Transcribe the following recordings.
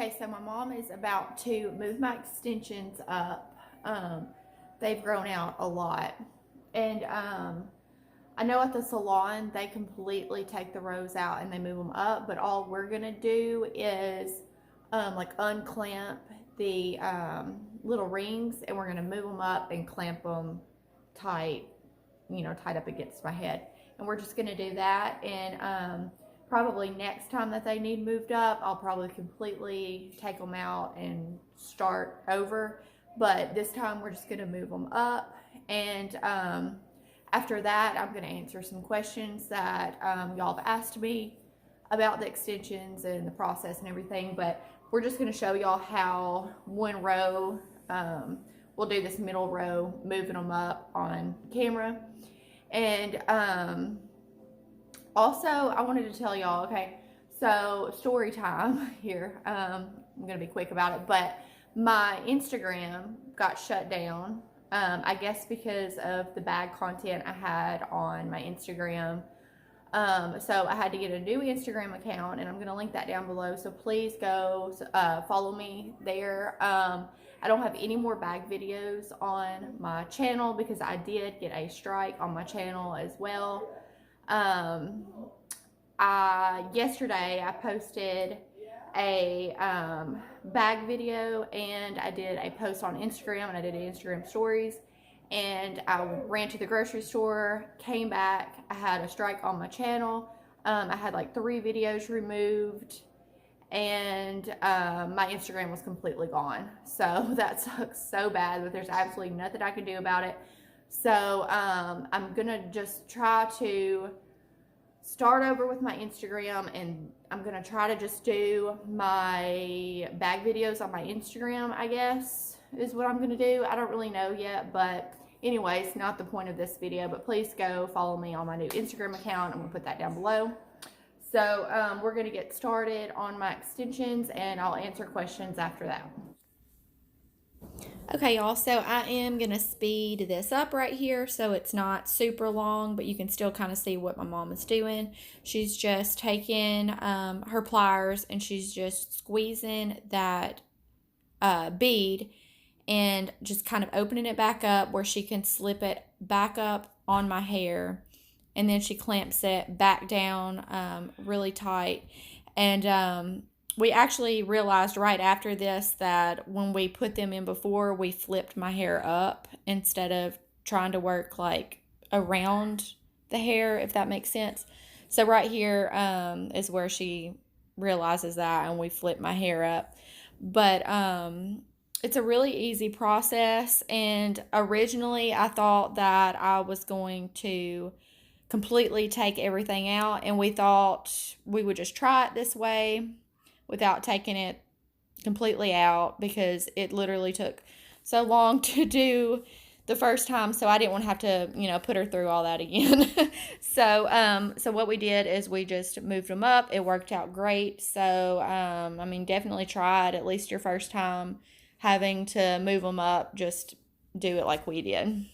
Okay, so my mom is about to move my extensions up. They've grown out a lot. And I know at the salon, they completely take the rows out and they move them up. But all we're going to do is like unclamp the little rings, and we're going to move them up and clamp them tight, you know, tight up against my head. And we're just going to do that. And probably next time that they need moved up, I'll probably completely take them out and start over. But this time we're just going to move them up. And after that, I'm going to answer some questions that y'all have asked me about the extensions and the process and everything. But we're just going to show y'all how one row, we'll do this middle row, moving them up on camera. And also, I wanted to tell y'all, okay, so story time here. I'm going to be quick about it, but my Instagram got shut down, I guess because of the bad content I had on my Instagram. So I had to get a new Instagram account, and I'm going to link that down below. So please go follow me there. I don't have any more bag videos on my channel because I did get a strike on my channel as well. Yesterday I posted a bag video, and I did a post on Instagram, and I did Instagram stories, and I ran to the grocery store, came back, I had a strike on my channel. I had like 3 videos removed, and my Instagram was completely gone. So that sucks so bad, but there's absolutely nothing I can do about it. So I'm gonna just try to start over with my Instagram, and I'm gonna try to just do my bag videos on my Instagram, I guess is what I'm gonna do. I don't really know yet, but anyways, not the point of this video. But please go follow me on my new Instagram account. I'm gonna put that down below. So we're gonna get started on my extensions, and I'll answer questions after that. Okay, y'all, so I am going to speed this up right here so it's not super long, but you can still kind of see what my mom is doing. She's just taking her pliers, and she's just squeezing that bead and just kind of opening it back up where she can slip it back up on my hair, and then she clamps it back down really tight. And we actually realized right after this that when we put them in before, we flipped my hair up instead of trying to work like around the hair, if that makes sense. So right here is where she realizes that, and we flip my hair up. But it's a really easy process, and originally I thought that I was going to completely take everything out, and we thought we would just try it this way without taking it completely out, because it literally took so long to do the first time, so I didn't want to have to, you know, put her through all that again. So what we did is we just moved them up. It worked out great. So I mean, definitely try it. At least your first time having to move them up, just do it like we did.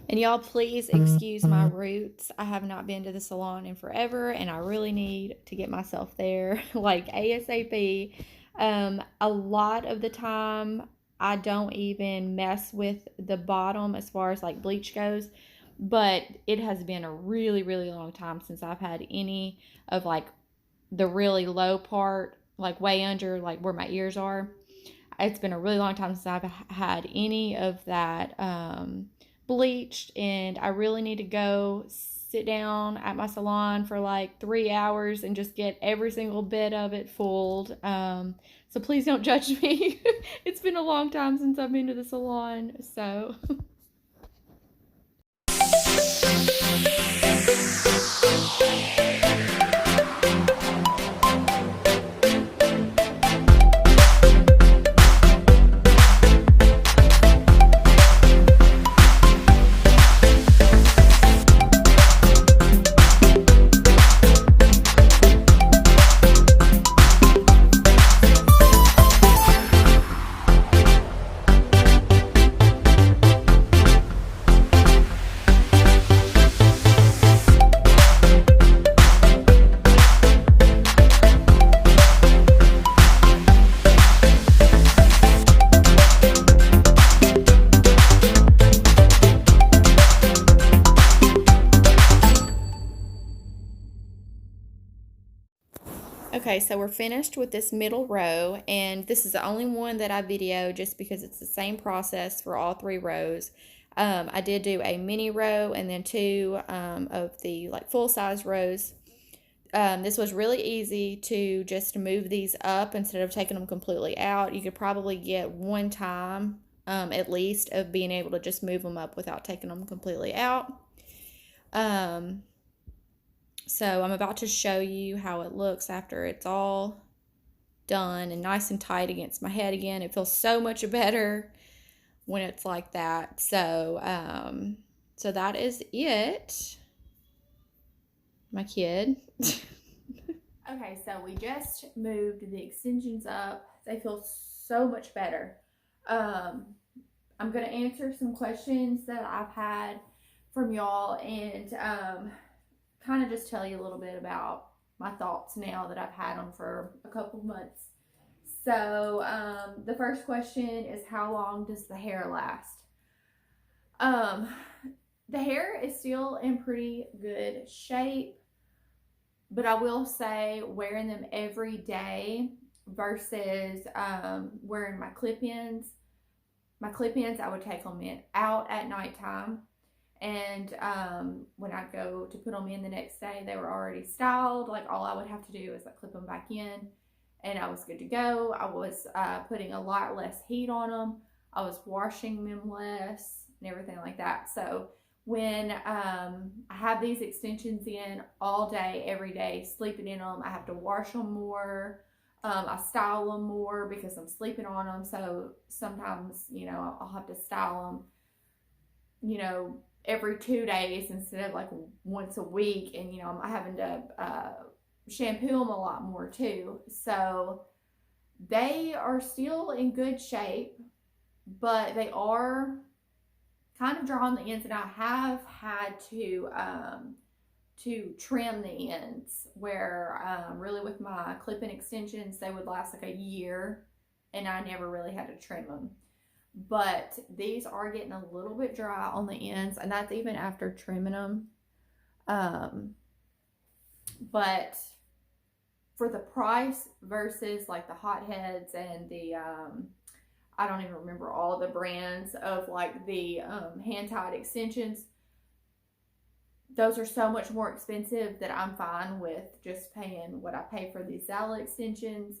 And y'all, please excuse my roots. I have not been to the salon in forever, and I really need to get myself there like ASAP. A lot of the time, I don't even mess with the bottom as far as like bleach goes, but it has been a really, really long time since I've had any of like the really low part, like way under like where my ears are. It's been a really long time since I've had any of that bleached, and I really need to go sit down at my salon for like 3 hours and just get every single bit of it fulled. So please don't judge me. It's been a long time since I've been to the salon, so Okay, so we're finished with this middle row, and this is the only one that I videoed just because it's the same process for all 3 rows. I did do a mini row and then 2 of the like full-size rows. This was really easy to just move these up instead of taking them completely out. You could probably get one time at least of being able to just move them up without taking them completely out. So I'm about to show you how it looks after it's all done and nice and tight against my head again. It feels so much better when it's like that. So so that is it. My kid. Okay, so we just moved the extensions up. They feel so much better. I'm going to answer some questions that I've had from y'all and kind of just tell you a little bit about my thoughts now that I've had them for a couple months. So the first question is, how long does the hair last? The hair is still in pretty good shape, but I will say wearing them every day versus wearing my clip-ins. My clip-ins, I would take them out at nighttime, and when I go to put them in the next day, they were already styled. Like, all I would have to do is like clip them back in, and I was good to go. I was putting a lot less heat on them. I was washing them less and everything like that. So when I have these extensions in all day, every day, sleeping in them, I have to wash them more. I style them more because I'm sleeping on them. So sometimes, you know, I'll have to style them, you know, every 2 days instead of like once a week. And, you know, I'm having to shampoo them a lot more too. So they are still in good shape, but they are kind of dry on the ends, and I have had to trim the ends where really with my clip-in extensions, they would last like a year and I never really had to trim them. But these are getting a little bit dry on the ends, and that's even after trimming them. But for the price versus like the hotheads and the I don't even remember all the brands of like the hand-tied extensions, those are so much more expensive that I'm fine with just paying what I pay for these Zala extensions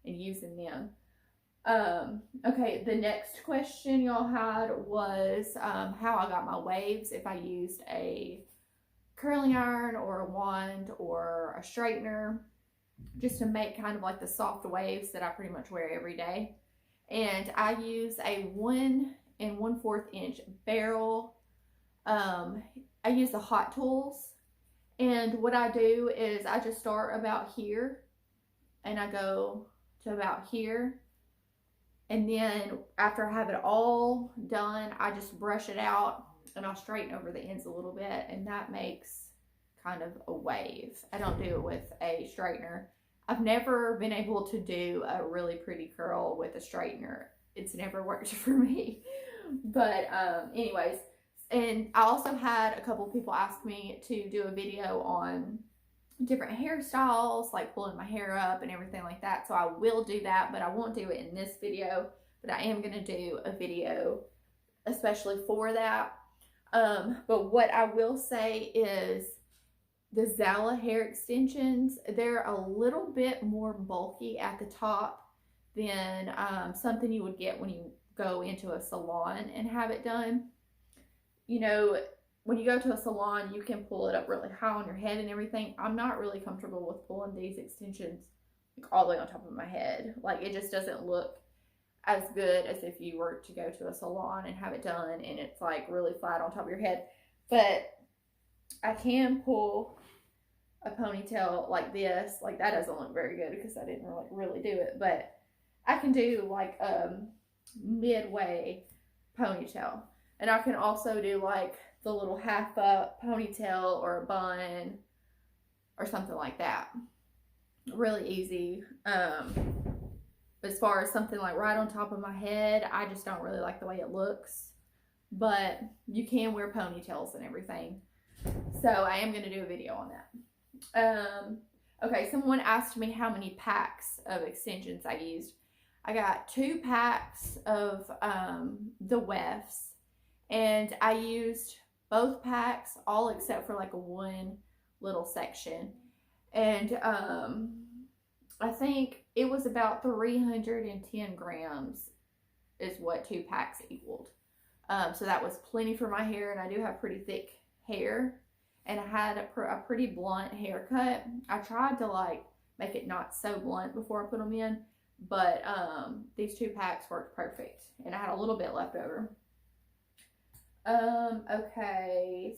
and using them. Okay, the next question y'all had was how I got my waves, if I used a curling iron or a wand or a straightener, just to make kind of like the soft waves that I pretty much wear every day. And I use a 1 1/4 inch barrel. I use the Hot Tools, and what I do is I just start about here and I go to about here, and then after I have it all done, I just brush it out and I'll straighten over the ends a little bit, and that makes kind of a wave. I don't do it with a straightener. I've never been able to do a really pretty curl with a straightener. It's never worked for me. But anyways, and I also had a couple people ask me to do a video on different hairstyles, like pulling my hair up and everything like that. So I will do that, but I won't do it in this video. But I am going to do a video especially for that. But what I will say is, the Zala hair extensions, they're a little bit more bulky at the top than something you would get when you go into a salon and have it done. You know, when you go to a salon, you can pull it up really high on your head and everything. I'm not really comfortable with pulling these extensions like all the way on top of my head. Like, it just doesn't look as good as if you were to go to a salon and have it done and it's like really flat on top of your head. But I can pull a ponytail like this. Like, that doesn't look very good because I didn't really do it, but I can do like a midway ponytail, and I can also do like the little half up ponytail or a bun or something like that. Really easy. As far as something like right on top of my head, I just don't really like the way it looks, but you can wear ponytails and everything. So I am going to do a video on that. Okay, someone asked me how many packs of extensions I used. I got 2 packs of the wefts, and I used both packs, all except for like one little section. And I think it was about 310 grams is what 2 packs equaled. So that was plenty for my hair, and I do have pretty thick hair, and I had a pretty blunt haircut. I tried to like make it not so blunt before I put them in, but these 2 packs worked perfect, and I had a little bit left over. Okay,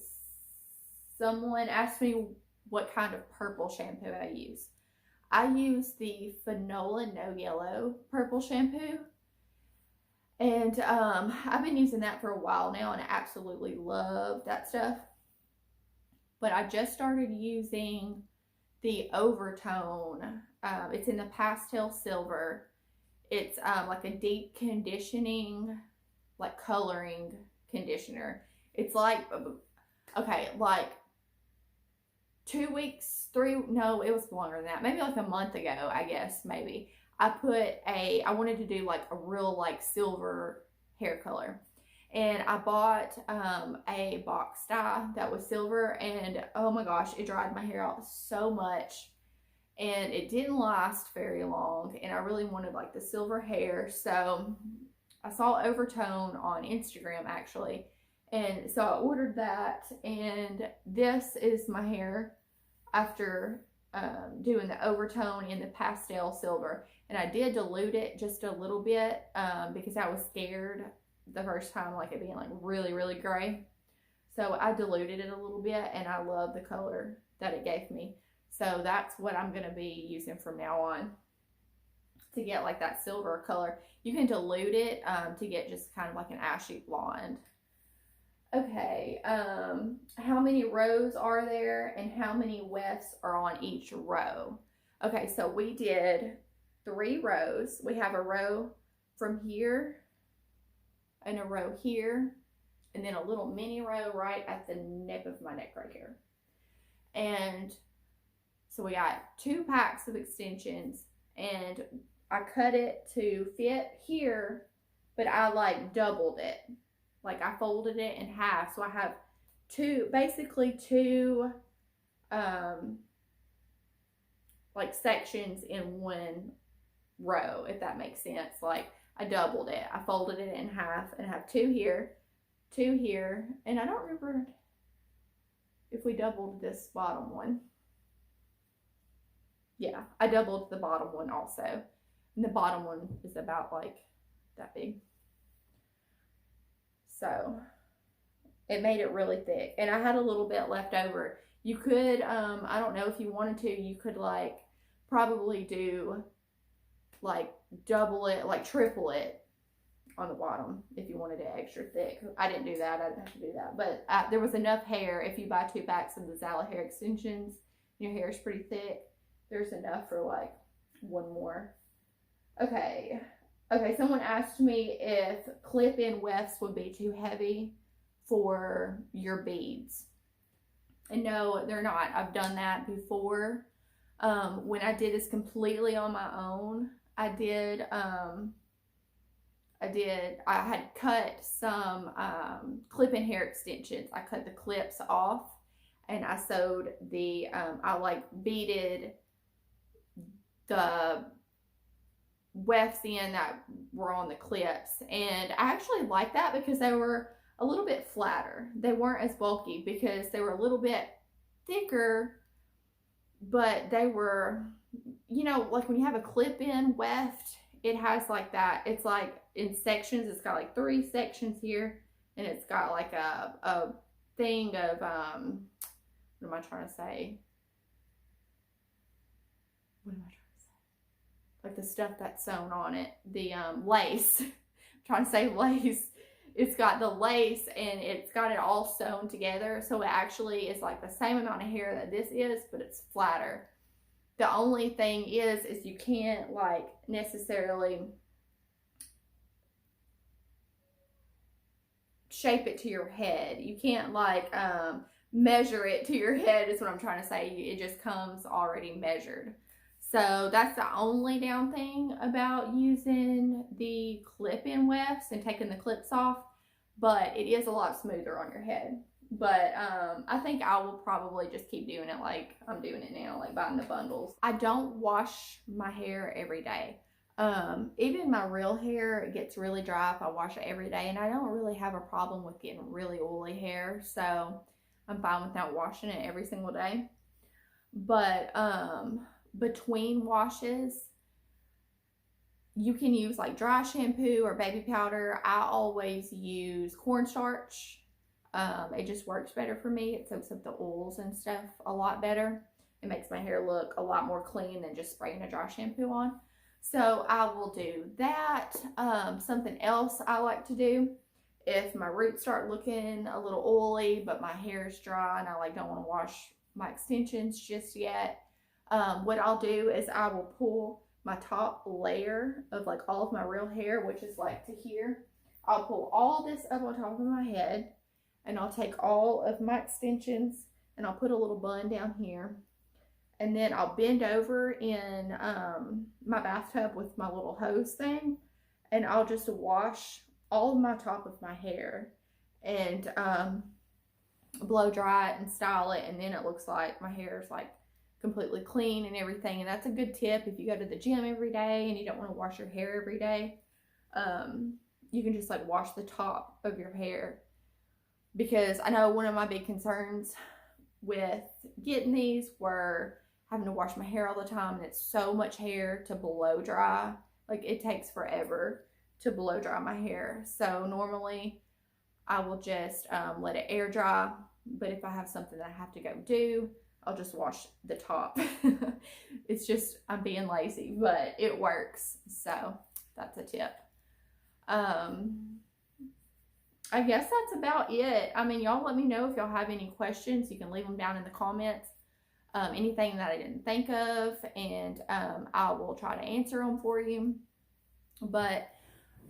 someone asked me what kind of purple shampoo I use. I use the Fanola No Yellow purple shampoo. And I've been using that for a while now, and I absolutely love that stuff. But I just started using the Overtone. It's in the pastel silver. It's like a deep conditioning, like coloring conditioner. It's like, okay, like 2 weeks, no, it was longer than that. Maybe like a month ago, I guess, maybe. I wanted to do like a real like silver hair color. And I bought a box dye that was silver, and oh my gosh, it dried my hair out so much. And it didn't last very long, and I really wanted like the silver hair. So I saw Overtone on Instagram actually. And so I ordered that, and this is my hair after doing the Overtone in the pastel silver. And I did dilute it just a little bit because I was scared the first time like it being like really, really gray. So I diluted it a little bit, and I love the color that it gave me. So that's what I'm going to be using from now on to get like that silver color. You can dilute it to get just kind of like an ashy blonde. Okay, how many rows are there, and how many wefts are on each row? Okay, so we did 3 rows. We have a row from here, and a row here, and then a little mini row right at the nape of my neck right here. And so we got 2 packs of extensions, and I cut it to fit here, but I like doubled it. Like I folded it in half, so I have basically two like sections in one row, if that makes sense. Like I doubled it, I folded it in half, and I have 2 here, 2 here, and I don't remember if we doubled this bottom one. Yeah, I doubled the bottom one also, and the bottom one is about like that big. So it made it really thick, and I had a little bit left over. You could, I don't know if you wanted to, you could like probably do like double it, like triple it on the bottom if you wanted it extra thick. I didn't do that, I didn't have to do that, but there was enough hair. If you buy 2 packs of the Zala hair extensions, your hair is pretty thick, there's enough for like 1 more. Okay, someone asked me if clip-in wefts would be too heavy for your beads. And no, they're not. I've done that before. When I did this completely on my own, I had cut some clip-in hair extensions. I cut the clips off, and I sewed I like beaded the wefts in that were on the clips, and I actually like that because they were a little bit flatter. They weren't as bulky because they were a little bit thicker, but they were, you know, like when you have a clip-in weft, it has like that. It's like in sections. It's got like 3 sections here, and it's got like a thing of what am I trying to say? Like the stuff that's sewn on it, the lace. I'm trying to say lace. It's got the lace, and it's got it all sewn together, so it actually is like the same amount of hair that this is, but it's flatter. The only thing is you can't like necessarily shape it to your head. You can't like measure it to your head is what I'm trying to say. It just comes already measured. So that's the only down thing about using the clip-in wefts and taking the clips off, but it is a lot smoother on your head. But I think I will probably just keep doing it like I'm doing it now, like buying the bundles. I don't wash my hair every day. Even my real hair, it gets really dry if I wash it every day, and I don't really have a problem with getting really oily hair, so I'm fine with not washing it every single day. But between washes, you can use like dry shampoo or baby powder. I always use cornstarch. It just works better for me. It soaks up the oils and stuff a lot better. It makes my hair look a lot more clean than just spraying a dry shampoo on. So I will do that. Something else I like to do, if my roots start looking a little oily but my hair is dry and I like don't want to wash my extensions just yet, what I'll do is I will pull my top layer of like all of my real hair, which is like to here. I'll pull all this up on top of my head, and I'll take all of my extensions and I'll put a little bun down here, and then I'll bend over in my bathtub with my little hose thing, and I'll just wash all of my top of my hair and blow dry it and style it, and then it looks like my hair is like completely clean and everything. And that's a good tip if you go to the gym every day and you don't want to wash your hair every day. You can just like wash the top of your hair, because I know one of my big concerns with getting these were having to wash my hair all the time, and it's so much hair to blow dry. Like it takes forever to blow dry my hair. So normally I will just let it air dry, but if I have something that I have to go do, I'll just wash the top. It's just, I'm being lazy, but it works. So that's a tip. I guess that's about it. I mean, y'all let me know if y'all have any questions. You can leave them down in the comments. Anything that I didn't think of, and I will try to answer them for you. But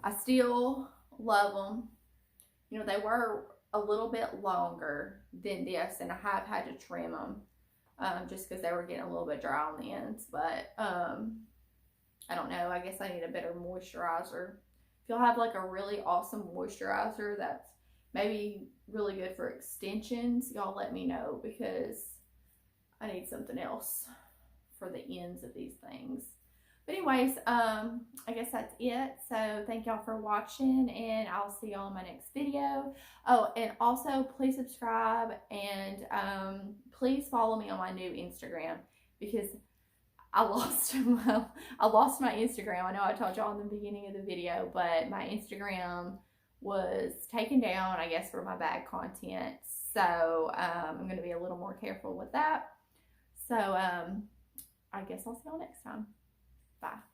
I still love them. You know, they were a little bit longer than this, and I have had to trim them just because they were getting a little bit dry on the ends. But I don't know. I guess I need a better moisturizer. If y'all have like a really awesome moisturizer that's maybe really good for extensions, y'all let me know, because I need something else for the ends of these things. But anyways, I guess that's it. So thank y'all for watching, and I'll see y'all in my next video. Oh, and also please subscribe, and please follow me on my new Instagram, because I lost my Instagram. I know I told y'all in the beginning of the video, but my Instagram was taken down, I guess, for my bad content. So I'm going to be a little more careful with that. So I guess I'll see y'all next time. Bye.